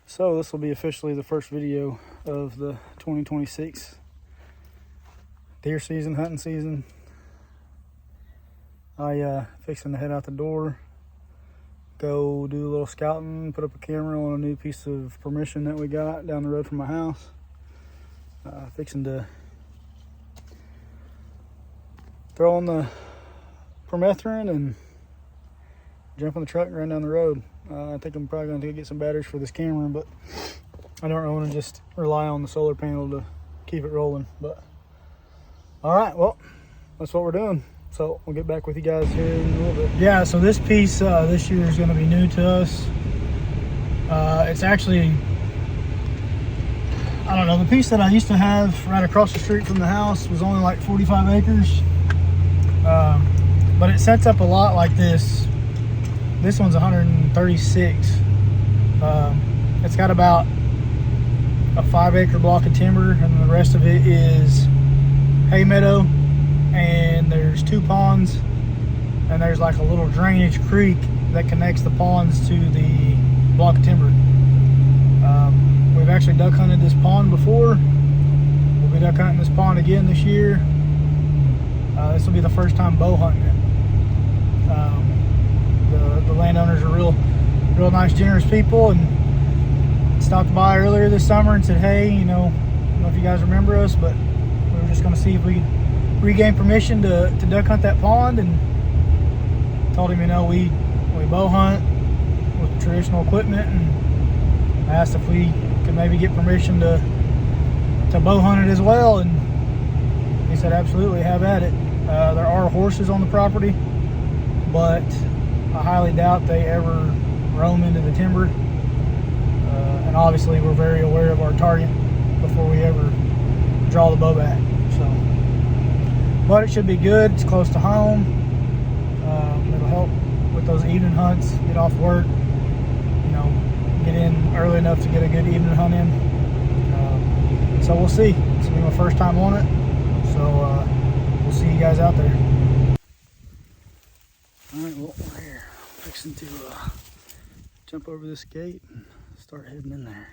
So this will be officially the first video of the 2026 deer season, hunting season. I fixing to head out the door, go do a little scouting, put up a camera on a new piece of permission that we got down the road from my house. Fixing to throw on the permethrin and jump in the truck and run down the road. I think I'm probably going to get some batteries for this camera, but I don't want to just rely on the solar panel to keep it rolling. But all right, well, that's what we're doing. So we'll get back with you guys here in a little bit. Yeah, so this piece this year is going to be new to us. It's actually, I don't know, the piece that I used to have right across the street from the house was only like 45 acres. But it sets up a lot like this. This one's 136. It's got about a 5-acre block of timber, and the rest of it is hay meadow, and there's 2 ponds, and there's like a little drainage creek that connects the ponds to the block of timber. We've actually duck hunted this pond before. We'll be duck hunting this pond again this year. This will be the first time bow hunting it. The landowners are real nice, generous people, and stopped by earlier this summer and said, hey, I don't know if you guys remember us, but we were just going to see if we could regain permission to duck hunt that pond, and told him, we bow hunt with traditional equipment, and asked if we could maybe get permission to bow hunt it as well, and he said absolutely, have at it. There are horses on the property, but I highly doubt they ever roam into the timber. And obviously we're very aware of our target before we ever draw the bow back. So, but it should be good. It's close to home. It'll help with those evening hunts, get off work, get in early enough to get a good evening hunt in. So we'll see. This will be my first time on it. So we'll see you guys out there. All right, well, we're here. Fixing to jump over this gate and start heading in there.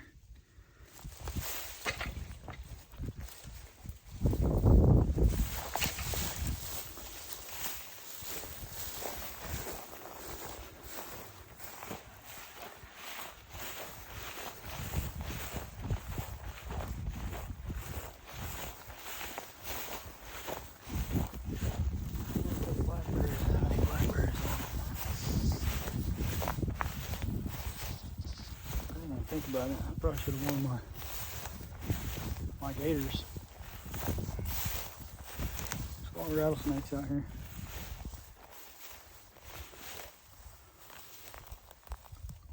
Think about it, I probably should have worn my gaiters. There's a lot of rattlesnakes out here.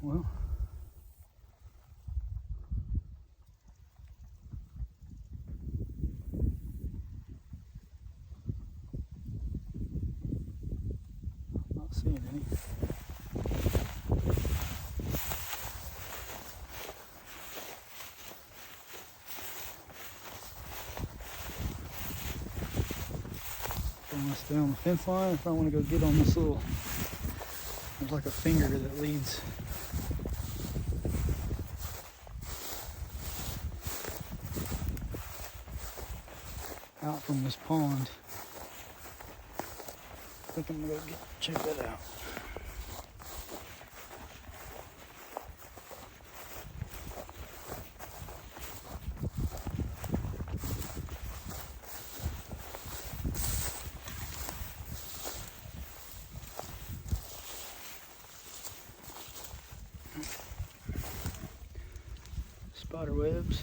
Well, I'm not seeing any. I want to stay on the fence line if I want to go get on this little, there's like a finger that leads out from this pond. I think I'm gonna go check that out. Spider webs.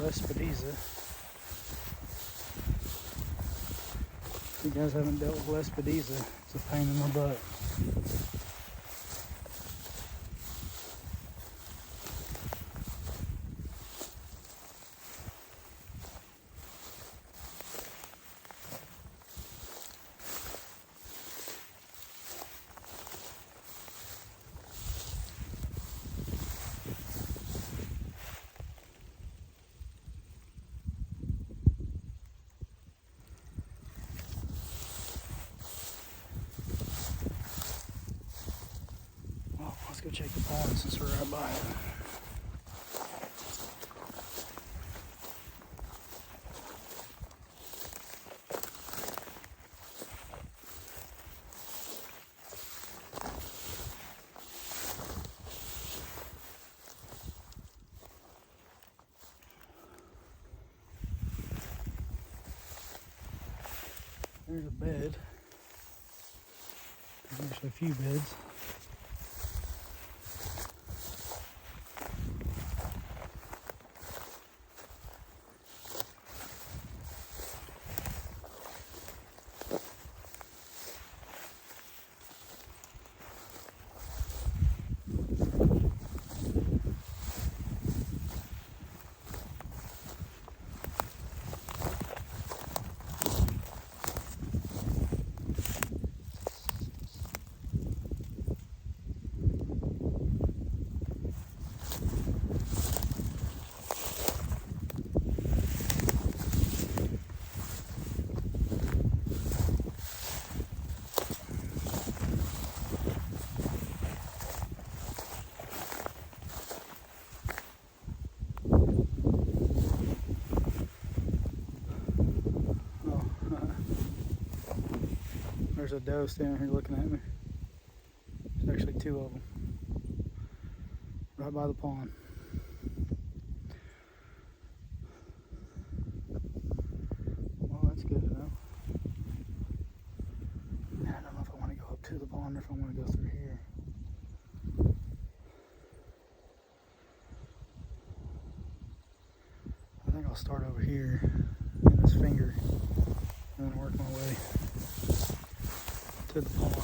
Lespedeza. If you guys haven't dealt with Lespedeza, it's a pain in the butt. Let's go check the pond since we're right by it. There's a bed. There's actually a few beds. There's a doe standing here looking at me. There's actually two of them. Right by the pond. Well, that's good to know. I don't know if I want to go up to the pond or if I want to go through here. I think I'll start over here in this finger and then work my way to the pond.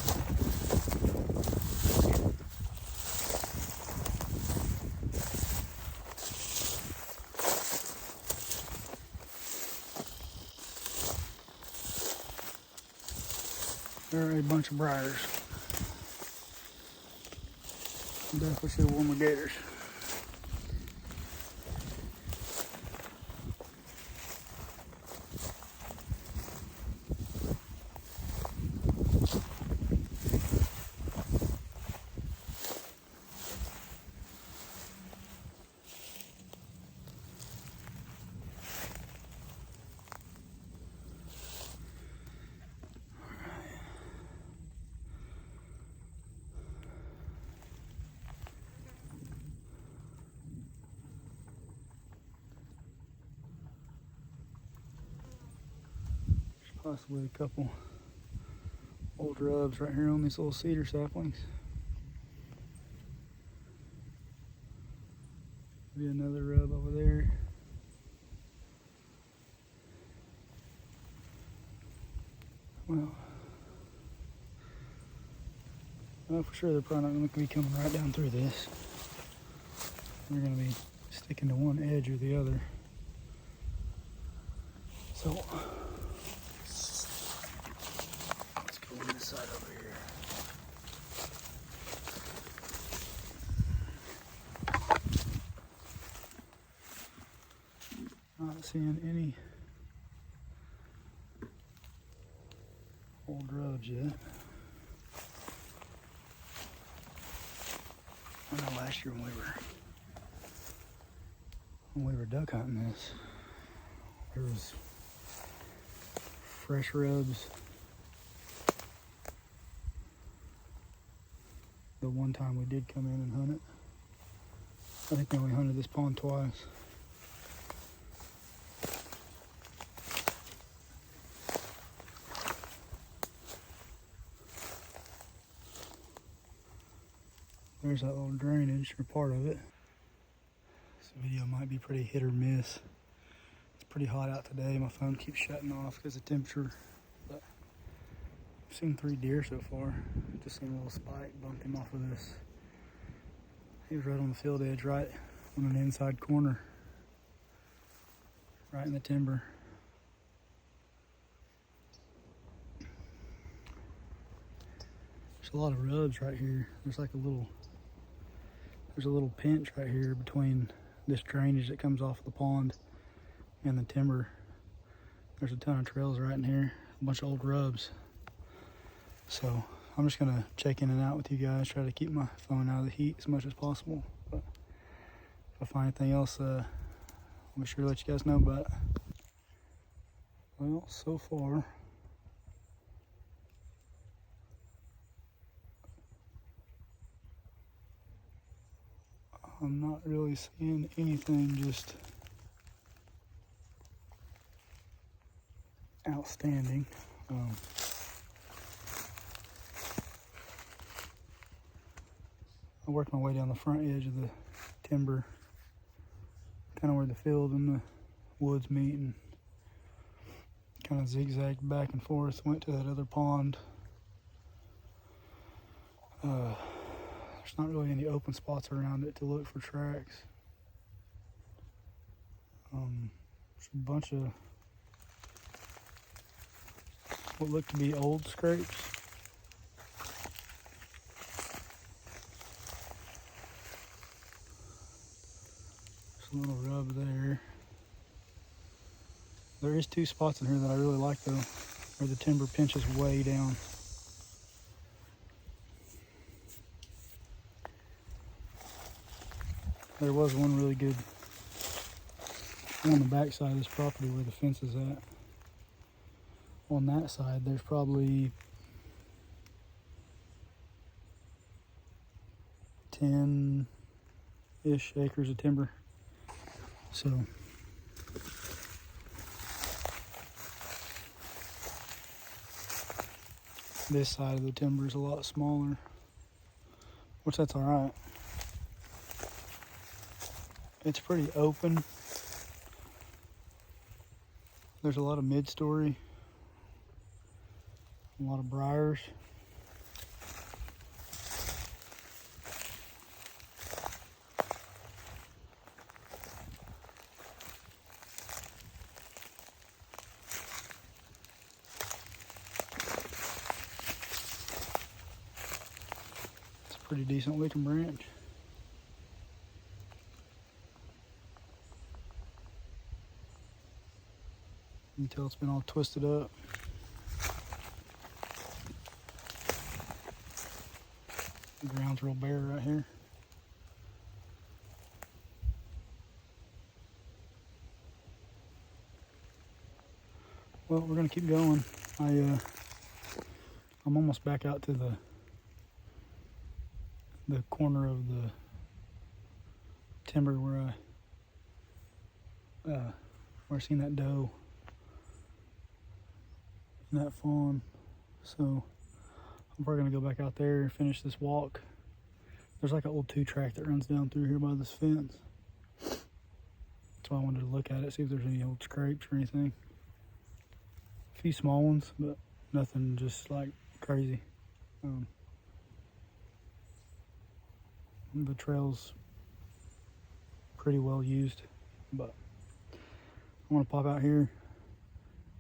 There are a bunch of briars. Definitely should have worn my gaiters. Possibly a couple old rubs right here on these little cedar saplings. Maybe another rub over there. Well, I know for sure they're probably not going to be coming right down through this. They're going to be sticking to one edge or the other. So let's go on this side over here. Not seeing any old rubs yet. I know last year when we were duck hunting this, there was fresh rubs. The one time we did come in and hunt it, I think we only hunted this pond twice. There's that little drainage, or part of it. This video might be pretty hit or miss. pretty hot out today. My phone keeps shutting off because of temperature. But I've seen 3 deer so far. Just seen a little spike bumped him off of this. He was right on the field edge, right on an inside corner, right in the timber. There's a lot of rubs right here. There's a little pinch right here between this drainage that comes off the pond and the timber. There's a ton of trails right in here, a bunch of old rubs. So I'm just gonna check in and out with you guys, try to keep my phone out of the heat as much as possible. But if I find anything else, I'll be sure to let you guys know about it. Well, so far, I'm not really seeing anything just outstanding. I worked my way down the front edge of the timber, kind of where the field and the woods meet, and kind of zigzagged back and forth, went to that other pond. There's not really any open spots around it to look for tracks. There's a bunch of what look to be old scrapes. There's a little rub there. There is 2 spots in here that I really like though, where the timber pinches way down. There was one really good on the back side of this property where the fence is at. On that side, there's probably 10-ish acres of timber. So this side of the timber is a lot smaller, which that's all right. It's pretty open. There's a lot of mid-story, a lot of briars. It's a pretty decent looking branch. You can tell it's been all twisted up. The ground's real bare right here. Well, we're gonna keep going. I'm almost back out to the corner of the timber where I seen that doe and that fawn. So I'm probably gonna go back out there and finish this walk. There's like an old 2-track that runs down through here by this fence. That's why I wanted to look at it, see if there's any old scrapes or anything. A few small ones, but nothing just like crazy. The trail's pretty well used, but I want to pop out here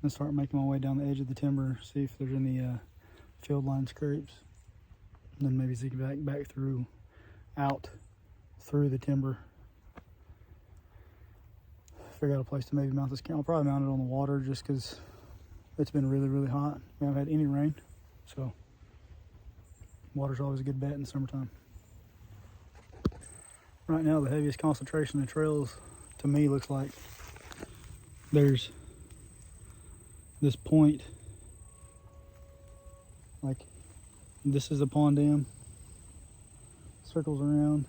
and start making my way down the edge of the timber, see if there's any field line scrapes, and then maybe zigzag back out through the timber. Figure out a place to maybe mount this camera. I'll probably mount it on the water just because it's been really, really hot. We haven't had any rain, so water's always a good bet in the summertime. Right now, the heaviest concentration of trails to me looks like there's this point, like this is the pond dam, circles around,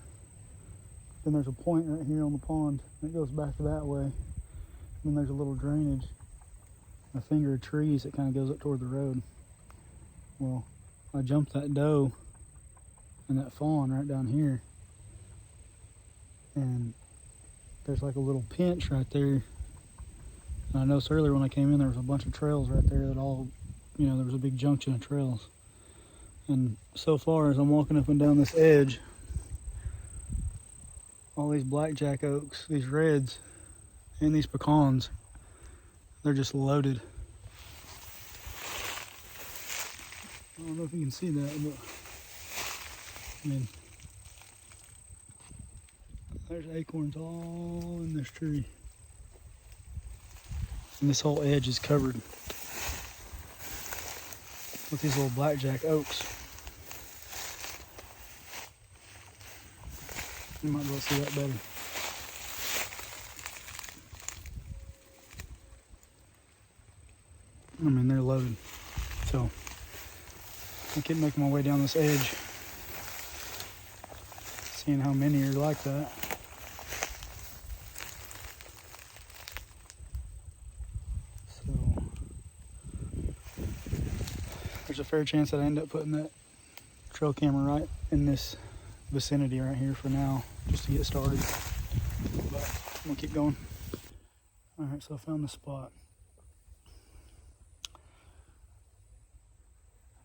then there's a point right here on the pond that goes back that way, and then there's a little drainage, a finger of trees that kind of goes up toward the road. Well, I jumped that doe and that fawn right down here, and there's like a little pinch right there And I noticed earlier when I came in, there was a bunch of trails right there that all, you know, there was a big junction of trails. And so far as I'm walking up and down this edge, all these blackjack oaks, these reds, and these pecans, they're just loaded. I don't know if you can see that, but I mean, there's acorns all in this tree. And this whole edge is covered with these little blackjack oaks. You might be able to see that better. I mean, they're loaded. So I keep making my way down this edge, seeing how many are like that. So there's a fair chance that I end up putting that trail camera right in this vicinity right here for now, just to get started. But I'm gonna keep going. All right, so I found the spot.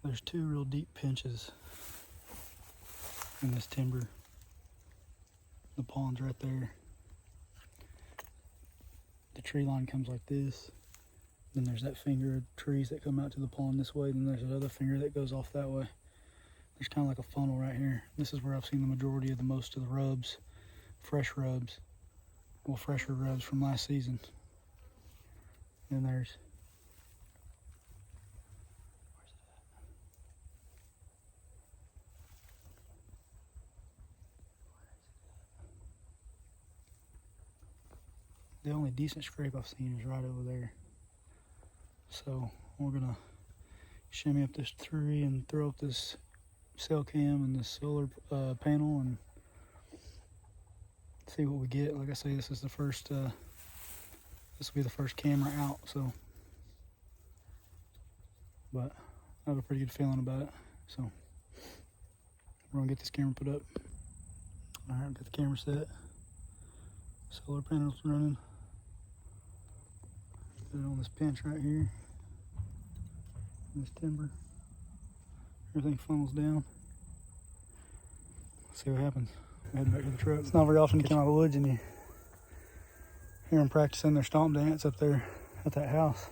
There's two real deep pinches in this timber. The pond's right there. The tree line comes like this. Then there's that finger of trees that come out to the pond this way. Then there's another finger that goes off that way. There's kind of like a funnel right here. This is where I've seen the majority of most of the rubs, fresh rubs. Well, fresher rubs from last season. Then there's the only decent scrape I've seen is right over there. So we're gonna shimmy up this tree and throw up this cell cam and this solar panel and see what we get. Like I say, this is the first. This will be the first camera out. So, but I have a pretty good feeling about it. So we're gonna get this camera put up. All right, got the camera set. Solar panels running. Put it on this pinch right here. This timber. Everything funnels down. Let's see what happens. Head back to the truck. It's not very often you come out of the woods and you hear them practicing their stomp dance up there at that house.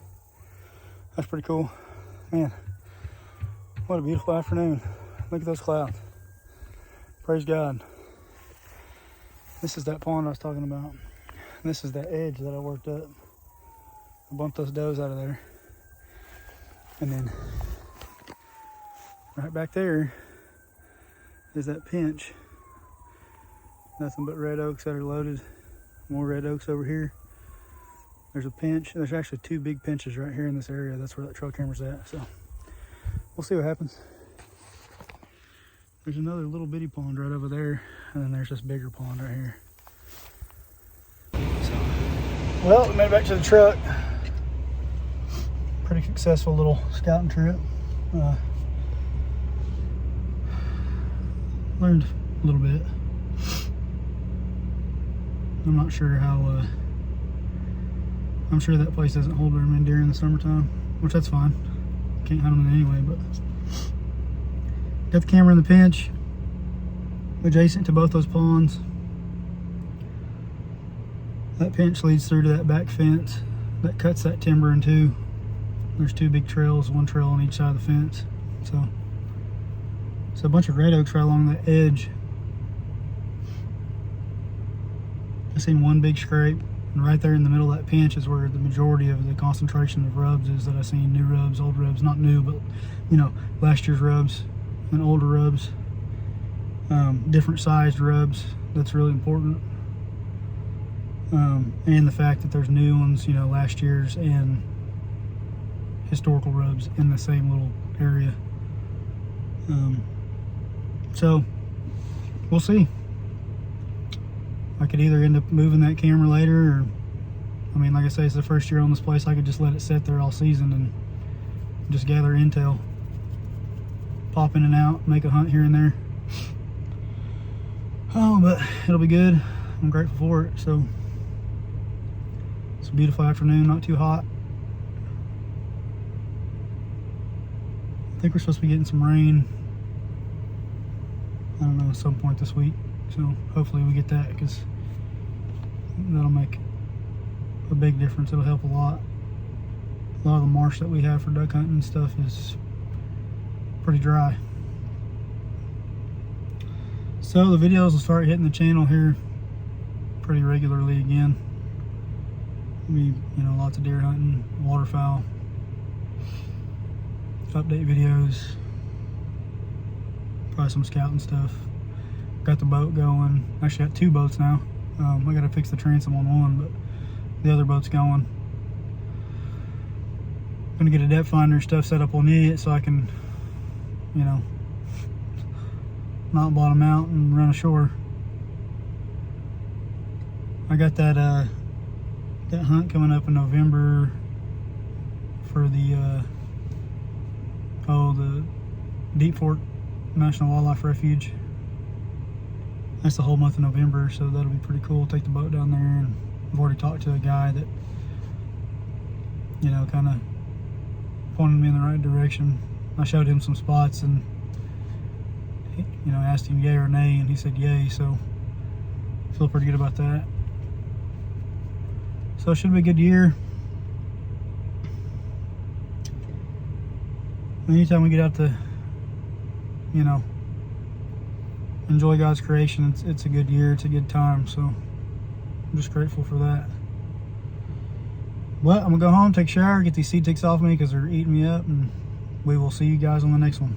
That's pretty cool. Man, what a beautiful afternoon. Look at those clouds. Praise God. This is that pond I was talking about. This is that edge that I worked up. I bumped those does out of there. And then right back there is that pinch. Nothing but red oaks that are loaded. More red oaks over here. There's a pinch. There's actually two big pinches right here in this area. That's where that trail camera's at. So we'll see what happens. There's another little bitty pond right over there. And then there's this bigger pond right here. So, well, we made it back to the truck. Pretty successful little scouting trip. Learned a little bit. I'm not sure how, I'm sure that place doesn't hold very many deer in the summertime, which that's fine. Can't hunt them anyway, but got the camera in the pinch, adjacent to both those ponds. That pinch leads through to that back fence that cuts that timber in two. There's two big trails, one trail on each side of the fence. So a bunch of red oaks right along the edge. I've seen one big scrape, and right there in the middle of that pinch is where the majority of the concentration of rubs is that I've seen. New rubs, old rubs, not new, but you know, last year's rubs and older rubs, different sized rubs. That's really important. And the fact that there's new ones, you know, last year's and historical rubs in the same little area. So we'll see. I could either end up moving that camera later, or I mean, like I say, it's the first year on this place. I could just let it sit there all season and just gather intel, pop in and out, make a hunt here and there. Oh, but it'll be good. I'm grateful for it. So a beautiful afternoon, not too hot. I think we're supposed to be getting some rain, I don't know, at some point this week. So hopefully we get that, because that'll make a big difference. It'll help a lot. A lot of the marsh that we have for duck hunting and stuff is pretty dry. So the videos will start hitting the channel here pretty regularly again. Lots of deer hunting, waterfowl, update videos, probably some scouting stuff. Got the boat going. Actually got 2 boats now. I gotta fix the transom on one, but the other boat's going. Gonna get a depth finder stuff set up on it so I can, not bottom out and run ashore. I got that hunt coming up in November for the Deep Fork National Wildlife Refuge. That's the whole month of November, so that'll be pretty cool. Take the boat down there, and I've already talked to a guy that, kind of pointed me in the right direction. I showed him some spots and, asked him yay or nay, and he said yay, so I feel pretty good about that. So it should be a good year. Anytime we get out to, enjoy God's creation, it's a good year, it's a good time, so I'm just grateful for that. But I'm gonna go home, take a shower, get these seed ticks off me because they're eating me up, and we will see you guys on the next one.